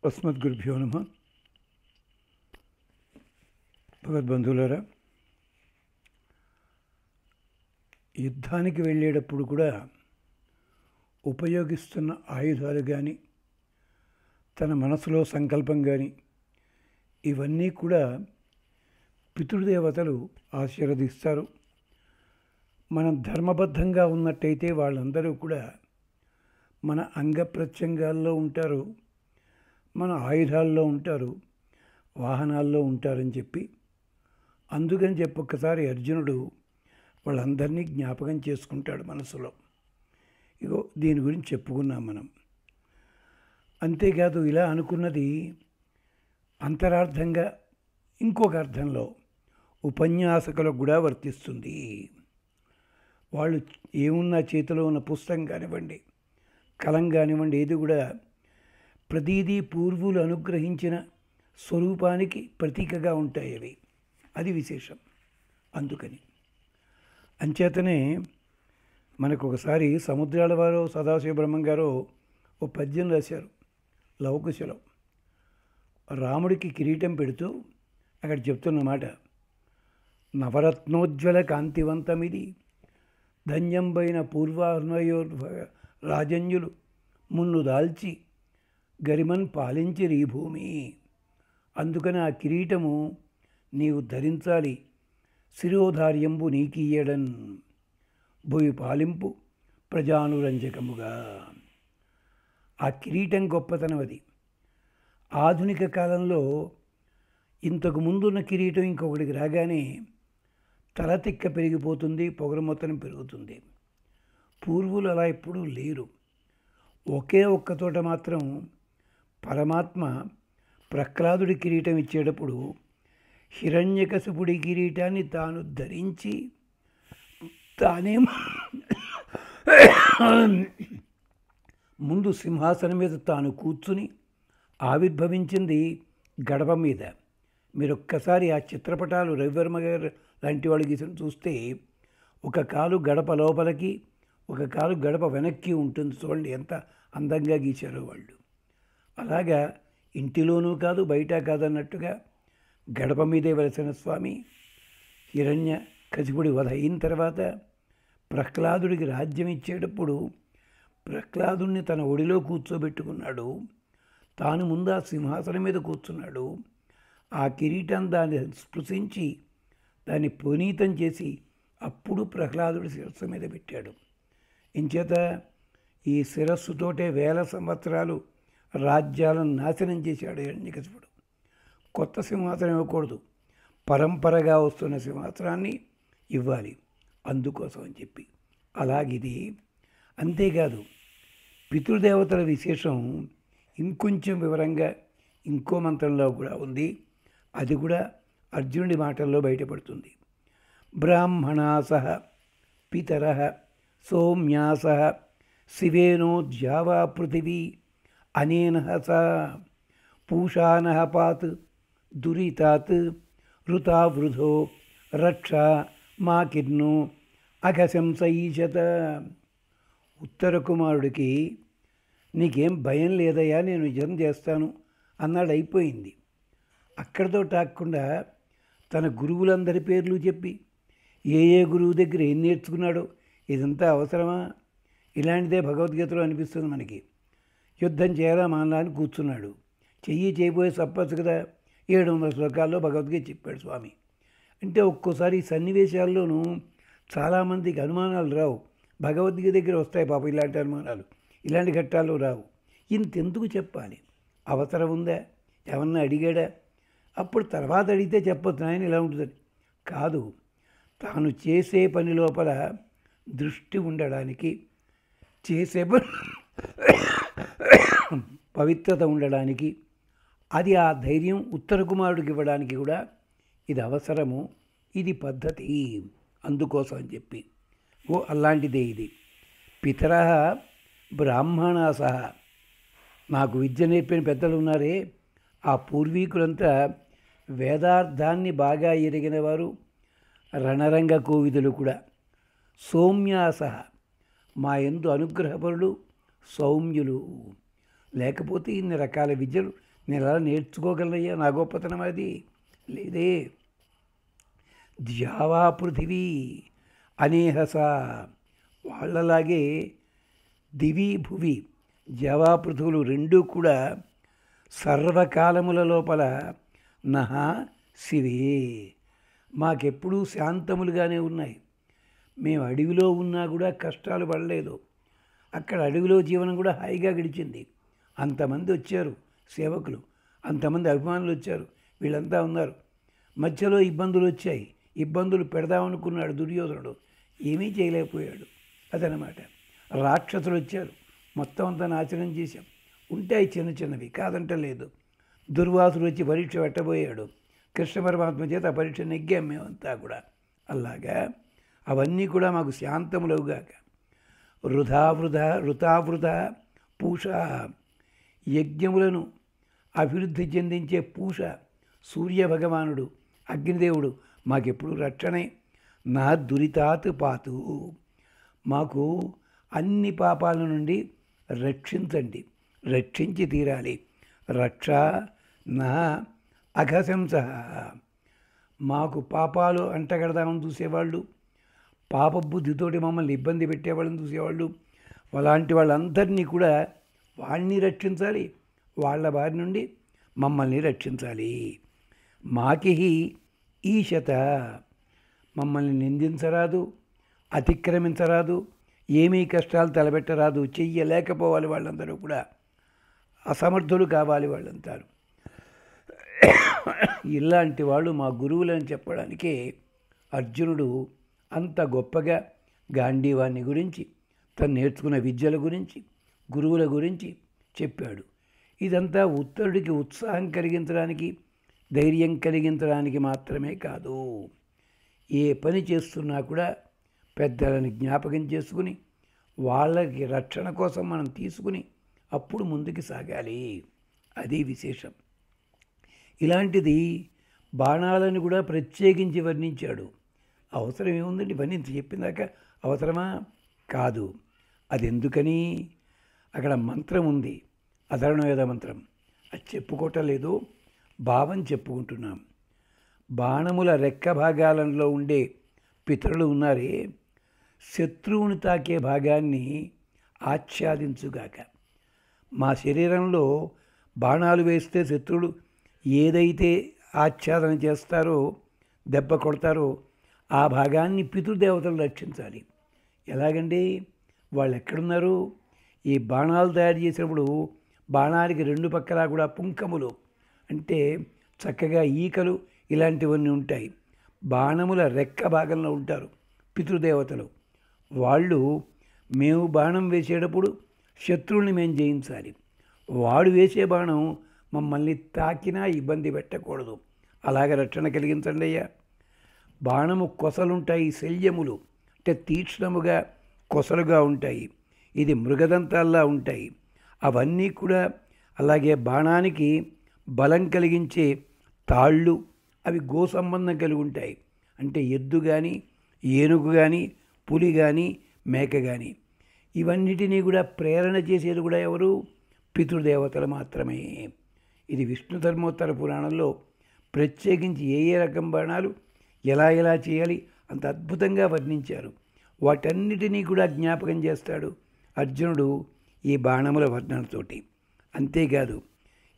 అస్మద్గురుభ్యో నమః. భగవద్బంధువులారా, యుద్ధానికి వెళ్ళేటప్పుడు కూడా ఉపయోగిస్తున్న ఆయుధాలు కానీ, తన మనసులో సంకల్పం కానీ, ఇవన్నీ కూడా పితృదేవతలు ఆశీర్వదిస్తారు. మనం ధర్మబద్ధంగా ఉన్నట్టయితే వాళ్ళందరూ కూడా మన అంగప్రత్యంగాల్లో ఉంటారు, మన ఆయుధాల్లో ఉంటారు, వాహనాల్లో ఉంటారని చెప్పి, అందుకని చెప్పి ఒక్కసారి అర్జునుడు వాళ్ళందరినీ జ్ఞాపకం చేసుకుంటాడు మనసులో. ఇగో దీని గురించి చెప్పుకున్నాం మనం. అంతేకాదు, ఇలా అనుకున్నది అంతరార్థంగా ఇంకొక అర్థంలో ఉపన్యాసకులకు కూడా వర్తిస్తుంది. వాళ్ళు ఏమున్నా చేతిలో ఉన్న పుస్తకం కానివ్వండి, కలం కానివ్వండి, ఏది కూడా ప్రతీదీ పూర్వులు అనుగ్రహించిన స్వరూపానికి ప్రతీకగా ఉంటాయి అవి. అది విశేషం. అందుకని అంచేతనే మనకు ఒకసారి సముద్రాల వారు సదాశివ బ్రహ్మం గారు ఓ పద్యం రాశారు లవకుశలో. రాముడికి కిరీటం పెడుతూ అక్కడ చెప్తున్నమాట, నవరత్నోజ్వల కాంతివంతమిది ధన్యంబైన పూర్వాహ్నయోర్భ రాజన్యులు మున్ను దాల్చి గరిమన్ పాలించిరి ఈ భూమి. అందుకని ఆ కిరీటము నీవు ధరించాలి. శిరోధార్యంబు నీకీయడన్ భూమి పాలింపు ప్రజానురంజకముగా. ఆ కిరీటం గొప్పతనం అది. ఆధునిక కాలంలో ఇంతకు ముందున్న కిరీటం ఇంకొకటికి రాగానే తలతిక్క పెరిగిపోతుంది, పొగరమొత్తనం పెరుగుతుంది. పూర్వులు అలా ఎప్పుడూ లేరు. ఒకే ఒక్క చోట మాత్రం పరమాత్మ ప్రహ్లాదుడి కిరీటం ఇచ్చేటప్పుడు హిరణ్యకశిపుడి కిరీటాన్ని తాను ధరించి తానే ముందు సింహాసనం మీద తాను కూర్చుని ఆవిర్భవించింది గడప మీద. మీరు ఒక్కసారి ఆ చిత్రపటాలు రవివర్మ గారు లాంటి వాళ్ళు గీసిన చూస్తే ఒక కాలు గడప లోపలికి, ఒక కాలు గడప వెనక్కి ఉంటుంది. చూడండి ఎంత అందంగా గీశారో వాళ్ళు. అలాగా ఇంటిలోనూ కాదు బయట కాదన్నట్టుగా గడప మీదే వెలసిన స్వామి హిరణ్య కశిపుడి వధ అయిన తర్వాత ప్రహ్లాదుడికి రాజ్యం ఇచ్చేటప్పుడు ప్రహ్లాదుడిని తన ఒడిలో కూర్చోబెట్టుకున్నాడు. తాను ముందు ఆ సింహాసనం మీద కూర్చున్నాడు. ఆ కిరీటం దాన్ని స్పృశించి దాన్ని పునీతం చేసి అప్పుడు ప్రహ్లాదుడి శిరస్సు మీద పెట్టాడు. ఇంచేత ఈ శిరస్సుతోటే 1000 సంవత్సరాలు రాజ్యాలను నాశనం చేశాడు హిరణ్యకశిపుడు. కొత్త సింహాసనం ఇవ్వకూడదు, పరంపరగా వస్తున్న సింహాసనాన్ని ఇవ్వాలి. అందుకోసం అని చెప్పి అలాగిది. అంతేకాదు, పితృదేవతల విశేషం ఇంకొంచెం వివరంగా ఇంకో మంత్రంలో కూడా ఉంది. అది కూడా అర్జునుడి మాటల్లో బయటపడుతుంది. బ్రాహ్మణాసహ పితరః సౌమ్యాసః శివేనో జ్యావా పృథివీ అనేనః సా పూషానః పాత్ దురితాత్ ఋతావృధో రక్ష మాకిర్ను అఘశంసైషత. ఉత్తర కుమారుడికి నీకేం భయం లేదయ్యా, నేను నిజం చేస్తాను అన్నాడు. అయిపోయింది. అక్కడితో టాక్కుండా తన గురువులందరి పేర్లు చెప్పి ఏ గురువు దగ్గర ఏం నేర్చుకున్నాడో, ఇదంతా అవసరమా? ఇలాంటిదే భగవద్గీతలో అనిపిస్తుంది మనకి. యుద్ధం చేయాలా మానలా అని కూర్చున్నాడు. చేయబోయే చెప్పచ్చు కదా. 700 శ్లోకాల్లో భగవద్గీత చెప్పాడు స్వామి. అంటే ఒక్కోసారి ఈ సన్నివేశాల్లోనూ చాలామందికి అనుమానాలు రావు. భగవద్గీత దగ్గర వస్తాయి పాపం ఇలాంటి అనుమానాలు, ఇలాంటి ఘట్టాలు రావు. ఇంతెందుకు చెప్పాలి? అవసరం ఉందా? ఏమన్నా అడిగాడా? అప్పుడు తర్వాత అడిగితే చెప్పొచ్చు, నాయన ఇలా ఉంటుందని. కాదు, తాను చేసే పని లోపల దృష్టి ఉండడానికి, చేసే పవిత్రత ఉండడానికి, అది ఆ ధైర్యం ఉత్తర కుమారుడికి ఇవ్వడానికి కూడా ఇది అవసరము, ఇది పద్ధతి. అందుకోసం అని చెప్పి అలాంటిదే ఇది. పితరః బ్రాహ్మణాసహ, నాకు విద్య నేర్పిన పెద్దలు ఉన్నారే, ఆ పూర్వీకులంతా వేదార్థాన్ని బాగా ఎరిగిన వారు, రణరంగ కోవిదులు కూడా. సౌమ్యాసహ, మా యందు అనుగ్రహపరులు, సౌమ్యులు. లేకపోతే ఇన్ని రకాల విద్యలు నేను ఎలా నేర్చుకోగలనయ్యా, నా గొప్పతనం అది లేదే. ద్యావా పృథివీ అనేహస, వాళ్ళలాగే దివి భువి ద్యావా పృథువులు రెండూ కూడా సర్వకాలముల లోపల నహ శివే, మాకెప్పుడూ శాంతములుగానే ఉన్నాయి. మేము అడవిలో ఉన్నా కూడా కష్టాలు పడలేదు. అక్కడ అడవిలో జీవనం కూడా హాయిగా గడిచింది. అంతమంది వచ్చారు సేవకులు, అంతమంది అభిమానులు వచ్చారు, వీళ్ళంతా ఉన్నారు. మధ్యలో ఇబ్బందులు వచ్చాయి. ఇబ్బందులు పెడదామనుకున్నాడు దుర్యోధనుడు, ఏమీ చేయలేకపోయాడు. అదనమాట. రాక్షసులు వచ్చారు, మొత్తం అంతా నాశనం చేశాం. ఉంటాయి చిన్న చిన్నవి, కాదంటలేదు. దుర్వాసుడు వచ్చి పరీక్ష పెట్టబోయాడు. కృష్ణ పరమాత్మ చేత ఆ పరీక్ష నెగ్గాం మేమంతా కూడా. అలాగా అవన్నీ కూడా మాకు శాంతములవుగాక. ఋతావృత పూష, యజ్ఞములను అభివృద్ధి చెందించే పూష సూర్యభగవానుడు అగ్నిదేవుడు మాకెప్పుడు రక్షణే. నా దురితాత్ పాతు, మాకు అన్ని పాపాల నుండి రక్షించండి, రక్షించి తీరాలి. రక్ష నా అఘశంస, మాకు పాపాలు అంటగడదామని చూసేవాళ్ళు, పాపబుద్ధితోటి మమ్మల్ని ఇబ్బంది పెట్టేవాళ్ళని చూసేవాళ్ళు, అలాంటి వాళ్ళందరినీ కూడా వాళ్ళని రక్షించాలి, వాళ్ళ బారి నుండి మమ్మల్ని రక్షించాలి. మాకి ఈశత, మమ్మల్ని నిందించరాదు, అతిక్రమించరాదు, ఏమీ కష్టాలు తలబెట్టరాదు, చెయ్యలేకపోవాలి. వాళ్ళందరూ కూడా అసమర్థులు కావాలి వాళ్ళంతా. ఇలాంటి వాళ్ళు మా గురువులని చెప్పడానికే అర్జునుడు అంత గొప్పగా గాంధీవాన్ని గురించి, తను నేర్చుకున్న విద్యల గురించి, గురువుల గురించి చెప్పాడు. ఇదంతా ఉత్తరుడికి ఉత్సాహం కలిగించడానికి, ధైర్యం కలిగించడానికి మాత్రమే కాదు. ఏ పని చేస్తున్నా కూడా పెద్దలని జ్ఞాపకం చేసుకుని వాళ్ళకి రక్షణ కోసం మనం తీసుకుని అప్పుడు ముందుకు సాగాలి. అది విశేషం. ఇలాంటిది బాణాలను కూడా ప్రత్యేకించి వర్ణించాడు. అవసరం ఏముందండి, ఇవన్నీ చెప్పిందాక అవసరమా? కాదు. అది ఎందుకని అక్కడ మంత్రం ఉంది, అధర్వణవేద మంత్రం. అది చెప్పుకోవటం లేదు, భావం చెప్పుకుంటున్నాం. బాణముల రెక్క భాగాలలో ఉండే పితరులు ఉన్నారే, శత్రువుని తాకే భాగాన్ని ఆచ్ఛాదించుగాక. మా శరీరంలో బాణాలు వేస్తే శత్రువులు ఏదైతే ఆచ్ఛాదన చేస్తారో, దెబ్బ కొడతారో, ఆ భాగాన్ని పితృదేవతలు రక్షించాలి. ఎలాగండి? వాళ్ళు ఎక్కడున్నారు? ఈ బాణాలు తయారు చేసినప్పుడు బాణానికి రెండు పక్కలా కూడా పుంకములు, అంటే చక్కగా ఈకలు ఇలాంటివన్నీ ఉంటాయి. బాణముల రెక్క భాగంలో ఉంటారు పితృదేవతలు. వాళ్ళు మేము బాణం వేసేటప్పుడు శత్రువుని మేము జయించాలి. వాడు వేసే బాణం మమ్మల్ని తాకినా ఇబ్బంది పెట్టకూడదు. అలాగే రక్షణ కలిగించండి అయ్యా. బాణము కొసలుంటాయి, శల్యములు అంటే తీక్ష్ణముగా కొసలుగా ఉంటాయి. ఇది మృగదంతాల్లా ఉంటాయి. అవన్నీ కూడా అలాగే బాణానికి బలం కలిగించే తాళ్ళు, అవి గో సంబంధం కలిగి ఉంటాయి. అంటే ఎద్దు కానీ, ఏనుగు కానీ, పులి కానీ, మేక కానీ, ఇవన్నిటినీ కూడా ప్రేరణ చేసేది కూడా ఎవరు? పితృదేవతలు మాత్రమే. ఇది విష్ణు ధర్మోత్తర పురాణంలో ప్రత్యేకించి ఏ ఏ రకం బాణాలు ఎలా ఎలా చేయాలి అంత అద్భుతంగా వర్ణించారు. వాటన్నిటినీ కూడా జ్ఞాపకం చేస్తాడు అర్జునుడు ఈ బాణముల వర్ణనతోటి. అంతేకాదు,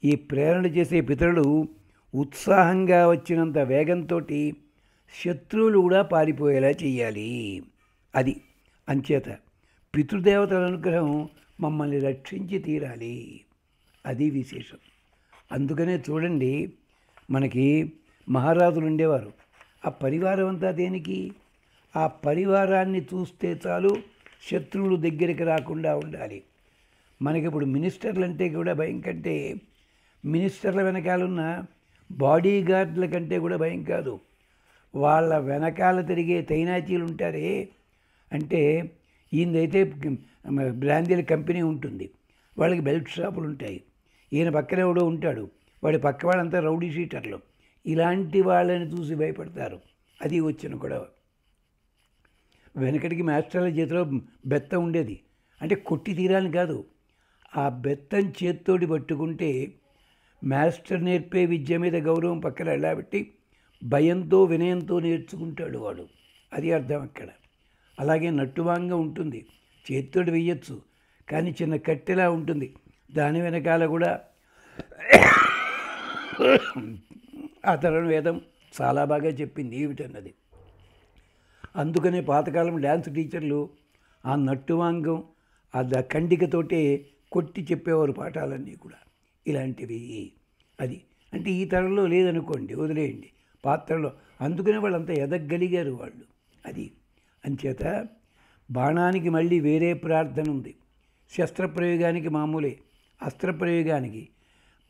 ఈ ప్రేరణ చేసే పితరులు ఉత్సాహంగా వచ్చినంత వేగంతో శత్రువులు కూడా పారిపోయేలా చేయాలి. అది అంచేత పితృదేవతల అనుగ్రహం మమ్మల్ని రక్షించి తీరాలి. అది విశేషం. అందుకనే చూడండి, మనకి మహారాజులు ఉండేవారు. ఆ పరివారం అంతా దేనికి? ఆ పరివారాన్ని చూస్తే చాలు శత్రువులు దగ్గరికి రాకుండా ఉండాలి. మనకిప్పుడు మినిస్టర్లు అంటే కూడా భయం కంటే, మినిస్టర్ల వెనకాలన్న బాడీ గార్డుల కంటే కూడా భయం కాదు. వాళ్ళ వెనకాల తిరిగే తైనాచీలు ఉంటారే, అంటే ఈయనదైతే బ్రాందీల కంపెనీ ఉంటుంది, వాళ్ళకి బెల్ట్ షాపులు ఉంటాయి. ఈయన పక్కనే ఎవడో ఉంటాడు, వాడి పక్క వాళ్ళంతా రౌడీ షీటర్లు. ఇలాంటి వాళ్ళని చూసి భయపడతారు. అది వచ్చిన గొడవ. వెనకటికి మాస్టర్ల చేతిలో బెత్తం ఉండేది, అంటే కొట్టి తీరాలని కాదు, ఆ బెత్తం చేత్తోటి పట్టుకుంటే మాస్టర్ నేర్పే విద్య మీద గౌరవం పక్కన వెళ్ళబెట్టి భయంతో వినయంతో నేర్చుకుంటాడు వాడు. అది అర్థం అక్కడ. అలాగే నట్టువాంగం ఉంటుంది, చేతితోటి వెయ్యొచ్చు, కానీ చిన్న కట్టెలా ఉంటుంది. దాని వెనకాల కూడా అథర్వణ వేదం చాలా బాగా చెప్పింది ఏమిటన్నది. అందుకనే పాతకాలం డ్యాన్స్ టీచర్లు ఆ నట్టువాంగం ఆ ఖండికతోటే కొట్టి చెప్పేవారు పాఠాలన్నీ కూడా. ఇలాంటివి అది అంటే ఈ తరంలో లేదనుకోండి, వదిలేయండి. పాత్రలో అందుకనే వాళ్ళంతా ఎదగలిగారు వాళ్ళు. అది అంచేత బాణానికి మళ్ళీ వేరే ప్రార్థన ఉంది. శస్త్రప్రయోగానికి మామూలే, అస్త్రప్రయోగానికి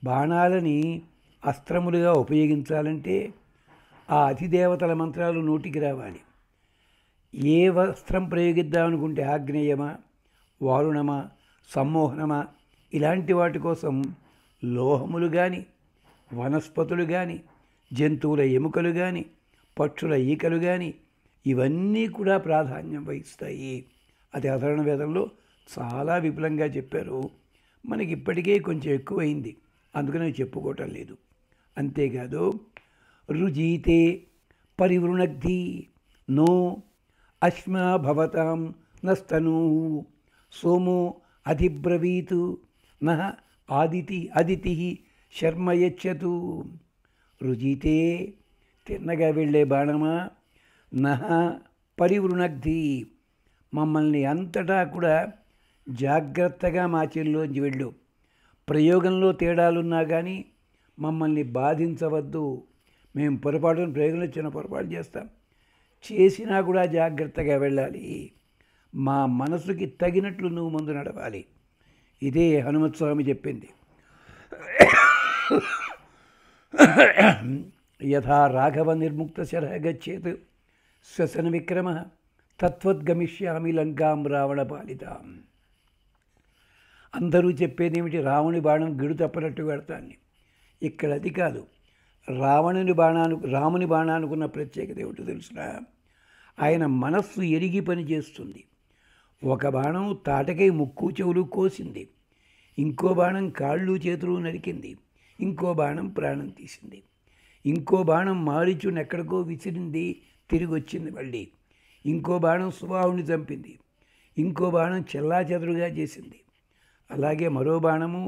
బాణాలని అస్త్రములుగా ఉపయోగించాలంటే ఆ అధిదేవతల మంత్రాలు నోటికి రావాలి. ఏ వస్త్రం ప్రయోగిద్దామనుకుంటే ఆగ్నేయమా, వారుణమా, సమ్మోహనమా ఇలాంటి వాటి కోసం లోహములు కానీ, వనస్పతులు కానీ, జంతువుల ఎముకలు కానీ, పక్షుల ఈకలు కానీ ఇవన్నీ కూడా ప్రాధాన్యం వహిస్తాయి. అది అథర్వణ వేదంలో చాలా విపులంగా చెప్పారు. మనకి ఇప్పటికే కొంచెం ఎక్కువైంది, అందుకని చెప్పుకోవటం లేదు. అంతేకాదు రుజీతే పరివృణగ్ధి నో అశ్మా భవతాం నస్తనూ సోమో అధిబ్రవీతు నః అదితి శర్మ యచ్చతు. రుజీతే తిన్నగా వెళ్ళే బాణమా, నః పరివృణగ్ధి మమ్మల్ని అంతటా కూడా జాగ్రత్తగా మా చెల్లోంచి వెళ్ళు. ప్రయోగంలో తేడాలున్నా కానీ మమ్మల్ని బాధించవద్దు. మేము ప్రయోగంలో చిన్న పొరపాటు చేస్తాం, చేసినా కూడా జాగ్రత్తగా వెళ్ళాలి. మా మనసుకి తగినట్లు నువ్వు ముందు నడవాలి. ఇదే హనుమత్ స్వామి చెప్పింది. యథా రాఘవ నిర్ముక్త శరః గచ్చేత్ శ్వసన విక్రమ తత్వద్గమిష్యామి లంకాం రావణ పాలితాం. అందరూ చెప్పేది ఏమిటి? రావణి బాణం గిడు తప్పనట్టు పెడతాన్ని. ఇక్కడ అది కాదు. రాముని బాణానుకున్న ప్రత్యేకత ఏమిటో తెలుసిన? ఆయన మనస్సు ఎరిగి పని చేస్తుంది. ఒక బాణం తాటకై ముక్కు చెవులు కోసింది, ఇంకో బాణం కాళ్ళు చేతులు నరికింది, ఇంకో బాణం ప్రాణం తీసింది, ఇంకో బాణం మారీచుని ఎక్కడికో విసిరింది, తిరిగి వచ్చింది మళ్ళీ, ఇంకో బాణం సుబాహుని చంపింది, ఇంకో బాణం చెల్లాచెదరుగా చేసింది. అలాగే మరో బాణము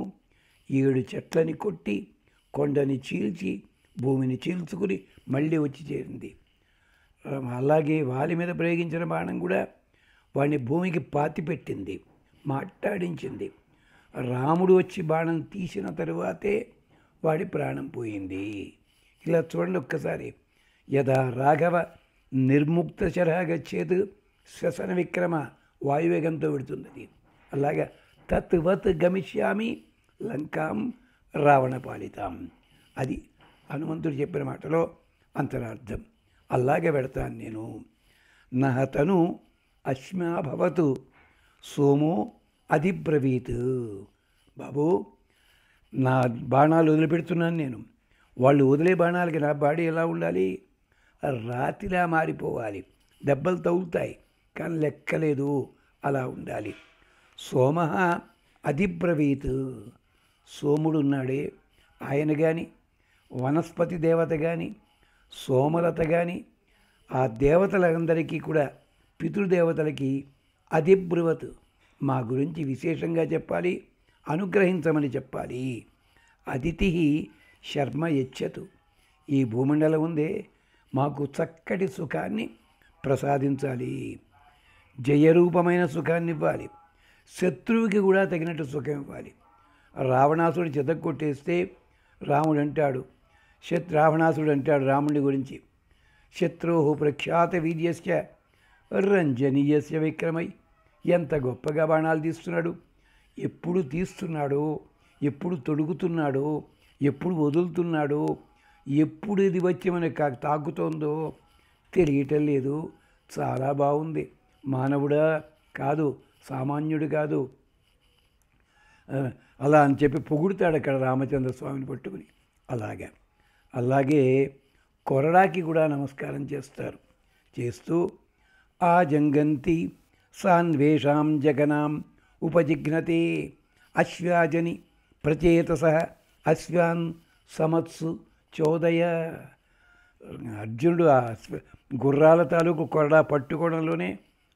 7 చెట్లని కొట్టి కొండని చీల్చి భూమిని చీల్చుకుని మళ్ళీ వచ్చి చేరింది. అలాగే వాలి మీద ప్రయోగించిన బాణం కూడా వాడిని భూమికి పాతిపెట్టింది, మాట్లాడించింది. రాముడు వచ్చి బాణం తీసిన తరువాతే వాడి ప్రాణం పోయింది. ఇలా చూడండి ఒక్కసారి. యథా రాఘవ నిర్ముక్త శరః గచ్చేత్ శ్వసన విక్రమ వాయువేగంతో పెడుతుంది అది. అలాగా తత్వత్ గమిష్యామి లంకాం రావణ పాలితాం. అది హనుమంతుడు చెప్పిన మాటలో అంతరార్థం. అలాగే పెడతాను నేను. నహతను అశ్మాభవతు సోమో అధిబ్రవీత్. బాబు, నా బాణాలు వదిలిపెడుతున్నాను నేను. వాళ్ళు వదిలే బాణాలకి నా బాడీ ఎలా ఉండాలి? రాతిలా మారిపోవాలి. దెబ్బలు తగులుతాయి కానీ లెక్కలేదు, అలా ఉండాలి. సోమ అధిబ్రవీత్. సోముడు ఉన్నాడే ఆయన కానీ, వనస్పతి దేవత కానీ, సోమలత కానీ, ఆ దేవతలందరికీ కూడా పితృదేవతలకి అధిబ్రువత్ మా గురించి విశేషంగా చెప్పాలి, అనుగ్రహించమని చెప్పాలి. అతిథి శర్మ యచ్చతు. ఈ భూమండలం ఉందే మాకు చక్కటి సుఖాన్ని ప్రసాదించాలి, జయరూపమైన సుఖాన్ని ఇవ్వాలి, శత్రువుకి కూడా తగినట్టు సుఖం ఇవ్వాలి. రావణాసుడు చెదగొట్టేస్తే రావణాసుడు అంటాడు రాముడి గురించి, శత్రోహు ప్రఖ్యాత వీర్యస్య రంజనీయస్య విక్రమై. ఎంత గొప్పగా బాణాలు తీస్తున్నాడు, ఎప్పుడు తీస్తున్నాడో, ఎప్పుడు తొడుగుతున్నాడో, ఎప్పుడు వదులుతున్నాడో, ఎప్పుడు ఇది వచ్చి మనకు తాకుతోందో తెలియటం లేదు. చాలా బాగుంది. మానవుడా కాదు, సామాన్యుడు కాదు, అలా అని చెప్పి పొగుడుతాడు అక్కడ రామచంద్ర స్వామిని పట్టుకుని. అలాగే కొరడాకి కూడా నమస్కారం చేస్తారు. చేస్తూ ఆ జంగంతి సాన్వేషాం జగనాం ఉపజిఘ్నతే అశ్వాజని ప్రచేతస అశ్వాన్ సమత్సు చోదయ. అర్జునుడు ఆ గుర్రాల తాలూకు కొరడా పట్టుకోవడంలోనే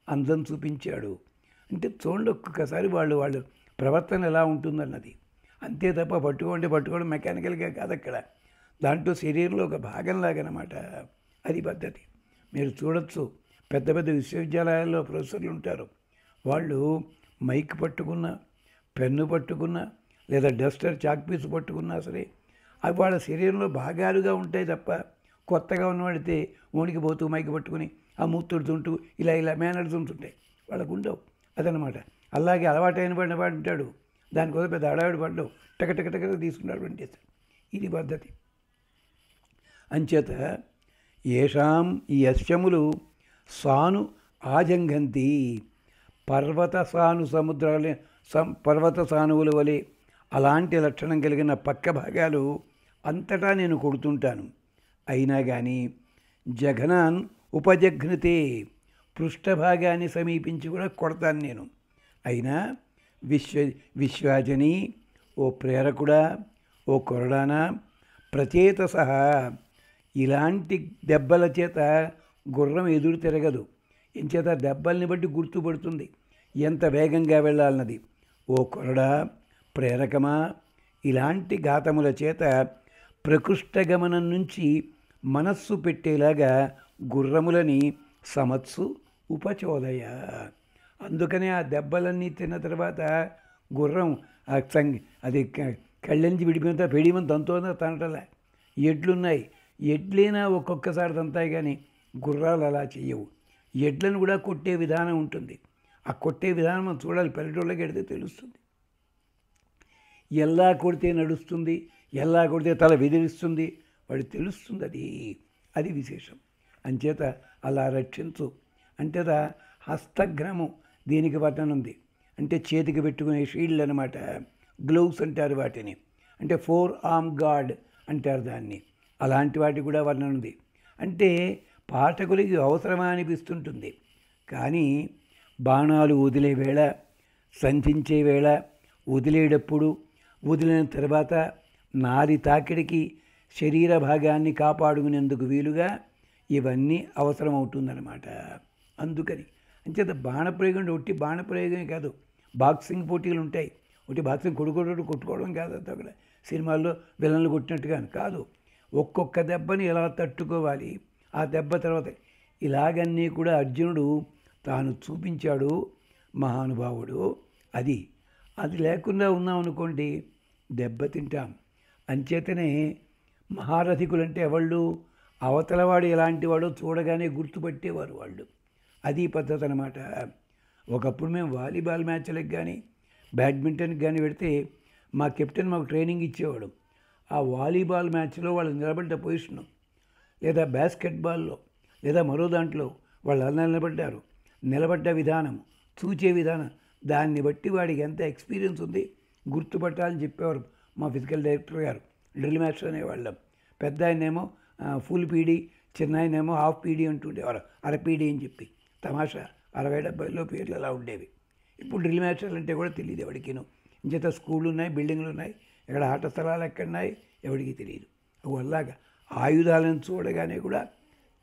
అందం చూపించాడు. అంటే చూడండి ఒక్కొక్కసారి వాళ్ళు ప్రవర్తన ఎలా ఉంటుందన్నది. అంతే తప్ప పట్టుకోవడం మెకానికల్గా కాదు అక్కడ. దాంట్లో శరీరంలో ఒక భాగంలాగనమాట. అది పద్ధతి. మీరు చూడొచ్చు, పెద్ద పెద్ద విశ్వవిద్యాలయాల్లో ప్రొఫెసర్లు ఉంటారు. వాళ్ళు మైక్ పట్టుకున్నా, పెన్ను పట్టుకున్నా, లేదా డస్టర్ చాక్పీస్ పట్టుకున్నా సరే అవి వాళ్ళ శరీరంలో భాగాలుగా ఉంటాయి తప్ప, కొత్తగా ఉన్నవాడితే వణికిపోతూ మైక్ పట్టుకుని ఆ మూతుడుతుంటూ ఇలా మేనర్స్ ఉంటుంటాయి, వాళ్ళకు ఉండవు. అదనమాట. అలాగే అలవాటైన వాడు ఉంటాడు, దానికోసం పెద్ద అడావిడి పడ్డావు, టకటక తీసుకున్నాడు వంటేస్తాడు. ఇది పద్ధతి. అంచేత ఏషాం ఈ యశ్యములు సాను ఆజంఘంతి, పర్వత సానువుల వలె అలాంటి లక్షణం కలిగిన పక్క భాగాలు అంతటా నేను కొడుతుంటాను. అయినా కానీ జఘనాన్ ఉపజఘ్నతే, పృష్ఠభాగాన్ని సమీపించి కూడా కొడతాను నేను. అయినా విశ్వాజని, ఓ ప్రేరకుడా, ఓ కొరడానా, ప్రచేత సహా, ఇలాంటి దెబ్బల చేత గుర్రం ఎదురు తిరగదు. ఎంచేత దెబ్బల్ని బట్టి గుర్తుపడుతుంది ఎంత వేగంగా వెళ్ళాలన్నది. ఓ కొరడా, ప్రేరకమా, ఇలాంటి ఘాతముల చేత ప్రకృష్ట గమనం నుంచి మనస్సు పెట్టేలాగా గుర్రములని సమత్సు ఉపచోదయ. అందుకనే ఆ దెబ్బలన్నీ తిన్న తర్వాత గుర్రం అది కళ్ళెంచి విడిపోయిన పెడిమంత తంతోందో తనటలే. ఎడ్లున్నాయి, ఎడ్లైనా ఒక్కొక్కసారి తంతాయి, కానీ గుర్రాలు అలా చెయ్యవు. ఎడ్లను కూడా కొట్టే విధానం ఉంటుంది. ఆ కొట్టే విధానం మనం చూడాలి, పల్లెటూళ్ళకి వెడితే తెలుస్తుంది. ఎలా కొడితే నడుస్తుంది, ఎలా కొడితే తల విదిలిస్తుంది, వాడికి తెలుస్తుంది. అది విశేషం. అంచేత అలా రక్షించు. అంచేత హస్తగ్రహము దీనికి వర్ణన ఉంది. అంటే చేతికి పెట్టుకునే షీల్డ్ అనమాట. గ్లౌస్ అంటారు వాటిని. అంటే 4 ఆర్మ్ గార్డ్ అంటారు దాన్ని. అలాంటి వాటికి కూడా వర్ణన ఉంది. అంటే పాఠకులకి అవసరమా అనిపిస్తుంటుంది. కానీ బాణాలు వదిలే వేళ, సంధించే వేళ, వదిలేటప్పుడు, వదిలిన తర్వాత నారి తాకిడికి శరీర భాగాన్ని కాపాడుకునేందుకు వీలుగా ఇవన్నీ అవసరమవుతుందన్నమాట. అందుకని అంచేత బాణప్రయోగం ఒట్టి బాణప్రయోగమే కాదు, బాక్సింగ్ పోటీలు ఉంటాయి. ఒకటి బాక్సింగ్ కొట్టుకోవడం కాదు, అంతా అక్కడ సినిమాల్లో విలన్లు కొట్టినట్టుగా కాదు. ఒక్కొక్క దెబ్బని ఎలా తట్టుకోవాలి, ఆ దెబ్బ తర్వాత ఇలాగన్నీ కూడా అర్జునుడు తాను చూపించాడు, మహానుభావుడు. అది లేకుండా ఉన్నామనుకోండి దెబ్బతింటాం. అంచేతనే మహారథికులంటే ఎవళ్ళు, అవతలవాడు ఎలాంటి వాడో చూడగానే గుర్తుపట్టేవారు వాళ్ళు. అది పద్ధతి అనమాట. ఒకప్పుడు మేము వాలీబాల్ మ్యాచ్లకు కానీ బ్యాడ్మింటన్కి కానీ పెడితే మా కెప్టెన్ మాకు ట్రైనింగ్ ఇచ్చేవాడు. ఆ వాలీబాల్ మ్యాచ్లో వాళ్ళు నిలబడ్డ పొజిషను, లేదా బాస్కెట్బాల్లో, లేదా మరో దాంట్లో వాళ్ళు అలా నిలబడ్డ విధానం, చూచే విధానం, దాన్ని బట్టి వాడికి ఎంత ఎక్స్పీరియన్స్ ఉంది గుర్తుపట్టాలని చెప్పేవారు మా ఫిజికల్ డైరెక్టర్ గారు. డ్రిల్ మాస్టర్ అనేవాళ్ళం. పెద్ద ఆయనేమో ఫుల్ పీడీ, చిన్న ఆయనేమో హాఫ్ పీడీ అంటుండేవారు, అర పీడీ అని చెప్పి. తమాషా 60-70లో పేర్లు అలా ఉండేవి. ఇప్పుడు డ్రిల్ మాస్టర్లు అంటే కూడా తెలియదు ఎవరికిను. ఇంచేత స్కూళ్ళు ఉన్నాయి, బిల్డింగ్లు ఉన్నాయి, ఇక్కడ ఆట స్థలాలు ఎక్కడున్నాయి ఎవరికి తెలియదు. అలాగా ఆయుధాలను చూడగానే కూడా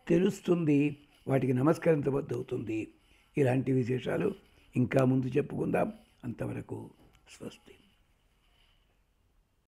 తెలుస్తుంది, వాటికి నమస్కరించబద్దవుతుంది. ఇలాంటి విశేషాలు ఇంకా ముందు చెప్పుకుందాం. అంతవరకు స్వస్తి.